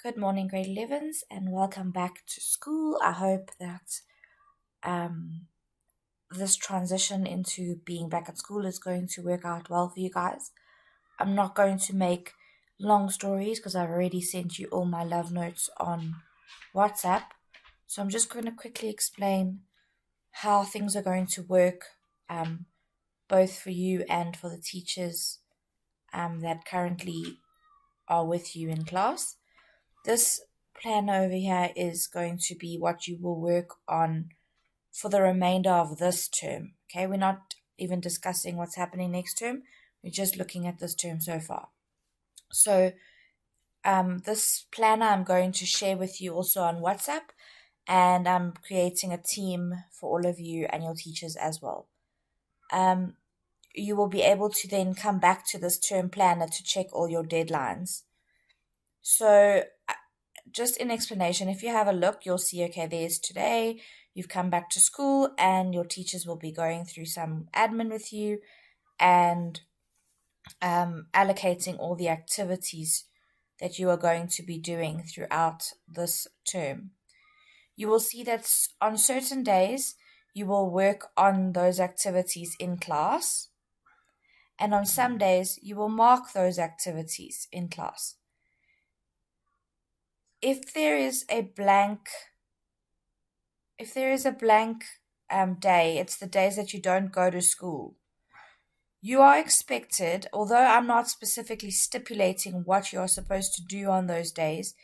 Good morning, grade 11s, and welcome back to school. I hope that this transition into being back at school is going to work out well for you guys. I'm not going to make long stories because I've already sent you all my love notes on WhatsApp. So I'm just going to quickly explain how things are going to work, both for you and for the teachers that currently are with you in class. This plan over here is going to be what you will work on for the remainder of this term. Okay, we're not even discussing what's happening next term. We're just looking at this term so far. So this planner I'm going to share with you also on WhatsApp, and I'm creating a team for all of you and your teachers as well. You will be able to then come back to this term planner to check all your deadlines. So just in explanation, if you have a look, you'll see, okay, there's today, you've come back to school, and your teachers will be going through some admin with you and allocating all the activities that you are going to be doing throughout this term. You will see that on certain days, you will work on those activities in class, and on some days, you will mark those activities in class. If there is a blank day, it's the days that you don't go to school. You are expected, although I'm not specifically stipulating what you're supposed to do on those days,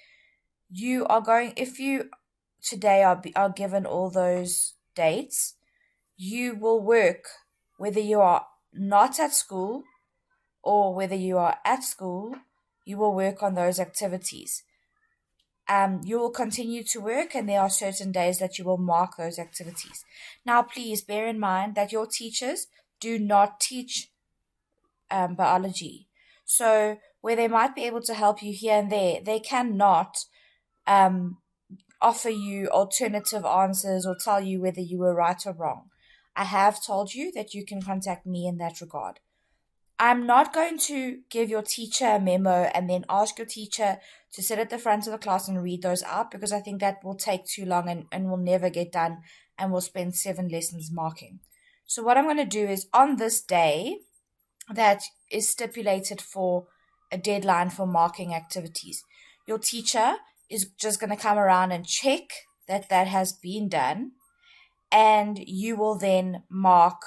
if you today are given all those dates, you will work whether you are not at school or whether you are at school, you will work on those activities. You will continue to work, and there are certain days that you will mark those activities. Now, please bear in mind that your teachers do not teach biology. So, where they might be able to help you here and there, they cannot offer you alternative answers or tell you whether you were right or wrong. I have told you that you can contact me in that regard. I'm not going to give your teacher a memo and then ask your teacher to sit at the front of the class and read those out, because I think that will take too long and will never get done, and we'll spend 7 lessons marking. So what I'm going to do is, on this day that is stipulated for a deadline for marking activities, your teacher is just going to come around and check that has been done, and you will then mark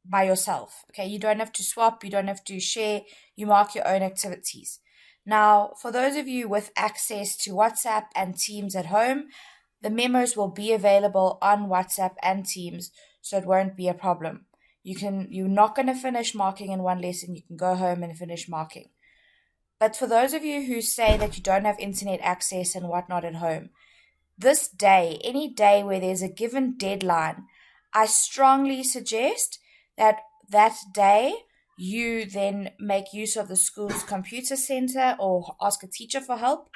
by yourself. Okay, you don't have to swap, you don't have to share, you mark your own activities. Now, for those of you with access to WhatsApp and Teams at home, the memos will be available on WhatsApp and Teams, so it won't be a problem. You're not going to finish marking in one lesson, you can go home and finish marking. But for those of you who say that you don't have internet access and whatnot at home, this day, any day where there's a given deadline, I strongly suggest that day you then make use of the school's computer center or ask a teacher for help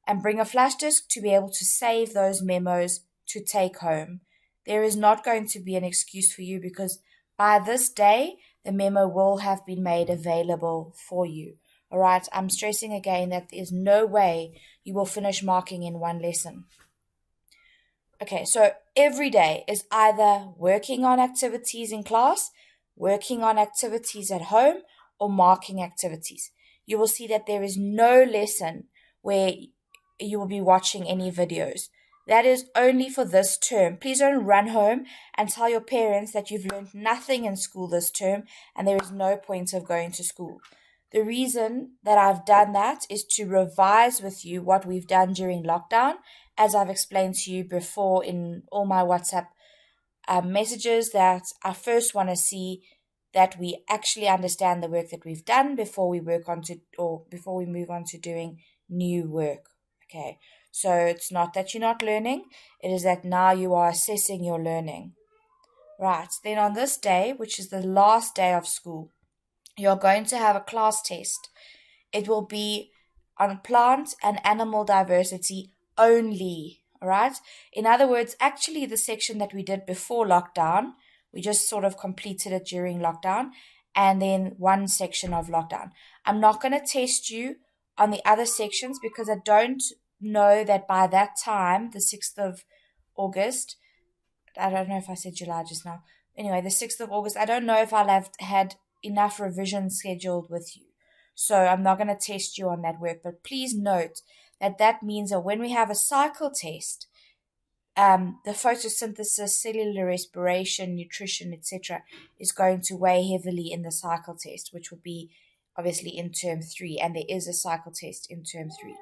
and bring a flash disk to be able to save those memos to take home. There is not going to be an excuse for you, because by this day, the memo will have been made available for you. All right, I'm stressing again that there's no way you will finish marking in one lesson. Okay, so every day is either working on activities in class, working on activities at home, or marking activities. You will see that there is no lesson where you will be watching any videos. That is only for this term. Please don't run home and tell your parents that you've learned nothing in school this term and there is no point of going to school. The reason that I've done that is to revise with you what we've done during lockdown, as I've explained to you before in all my WhatsApp messages, that I first want to see that we actually understand the work that we've done before we move on to doing new work. Okay, so it's not that you're not learning, it is that now you are assessing your learning. Right, then on this day, which is the last day of school, you're going to have a class test. It will be on plant and animal diversity only. All right. In other words, actually, the section that we did before lockdown, we just sort of completed it during lockdown, and then one section of lockdown. I'm not going to test you on the other sections because I don't know that by that time, the 6th of August, I don't know if I said July just now. Anyway, the 6th of August, I don't know if I'll have had enough revision scheduled with you. So I'm not going to test you on that work. But please note that that means that when we have a cycle test, the photosynthesis, cellular respiration, nutrition, etc., is going to weigh heavily in the cycle test, which will be obviously in term 3. And there is a cycle test in term 3.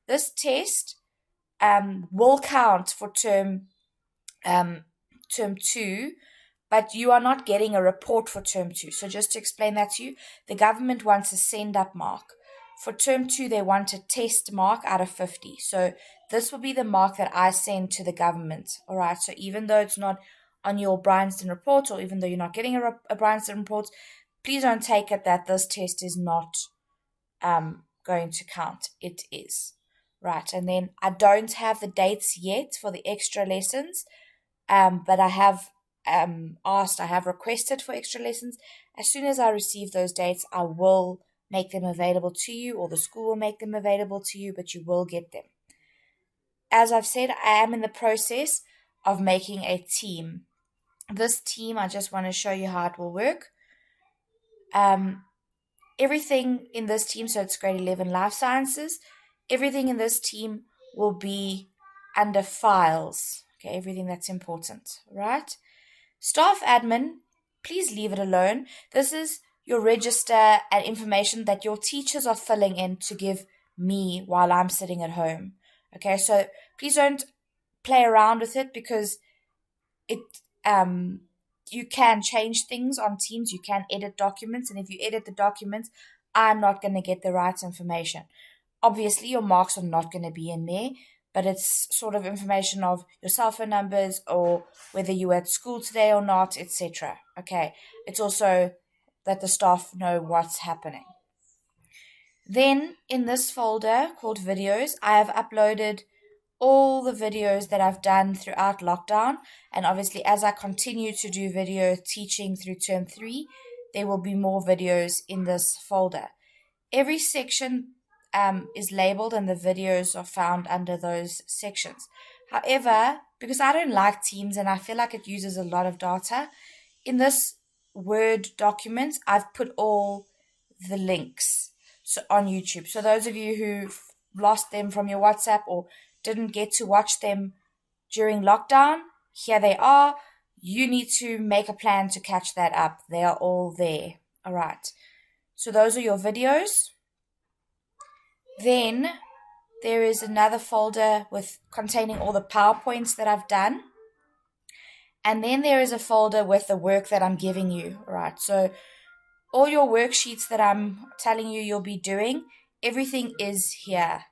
This test will count for term 2, but you are not getting a report for term 2. So just to explain that to you, the government wants a send-up mark. For term 2, they want a test mark out of 50. So this will be the mark that I send to the government. All right. So even though it's not on your Bryanston report, or even though you're not getting a Bryanston report, please don't take it that this test is not going to count. It is. Right. And then I don't have the dates yet for the extra lessons, but I have I have requested for extra lessons. As soon as I receive those dates, I will make them available to you, or the school will make them available to you, but you will get them. As I've said, I am in the process of making a team. This team, I just want to show you how it will work. Everything in this team, so it's grade 11 life sciences, everything in this team will be under files. Okay, everything that's important, right? Staff admin, please leave it alone. This is your register and information that your teachers are filling in to give me while I'm sitting at home. Okay, so please don't play around with it, because you can change things on Teams. You can edit documents, and if you edit the documents, I'm not going to get the right information. Obviously, your marks are not going to be in there, but it's sort of information of your cell phone numbers, or whether you were at school today or not, etc. Okay, it's also that the staff know what's happening. Then in this folder called videos, I have uploaded all the videos that I've done throughout lockdown. And obviously, as I continue to do video teaching through term 3, there will be more videos in this folder. Every section is labeled, and the videos are found under those sections. However, because I don't like Teams and I feel like it uses a lot of data, in this Word document, I've put all the links on YouTube. So those of you who've lost them from your WhatsApp or didn't get to watch them during lockdown, here they are. You need to make a plan to catch that up. They are all there. All right. So those are your videos. Then there is another folder containing all the PowerPoints that I've done. And then there is a folder with the work that I'm giving you. All right. So all your worksheets that I'm telling you you'll be doing, everything is here.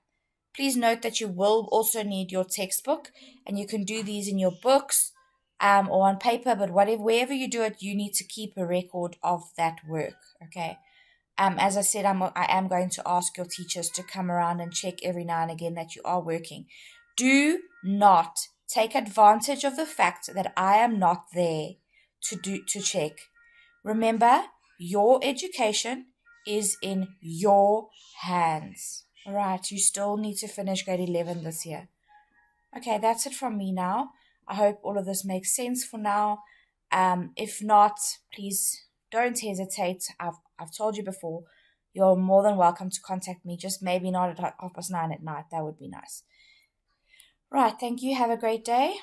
Please note that you will also need your textbook, and you can do these in your books or on paper, but wherever you do it, you need to keep a record of that work, okay? As I said, I am going to ask your teachers to come around and check every now and again that you are working. Do not take advantage of the fact that I am not there to check. Remember, your education is in your hands. All right, you still need to finish grade 11 this year. Okay, that's it from me now. I hope all of this makes sense for now. If not, please don't hesitate. I've told you before, you're more than welcome to contact me. Just maybe not at 9:30 at night. That would be nice. Right, thank you. Have a great day.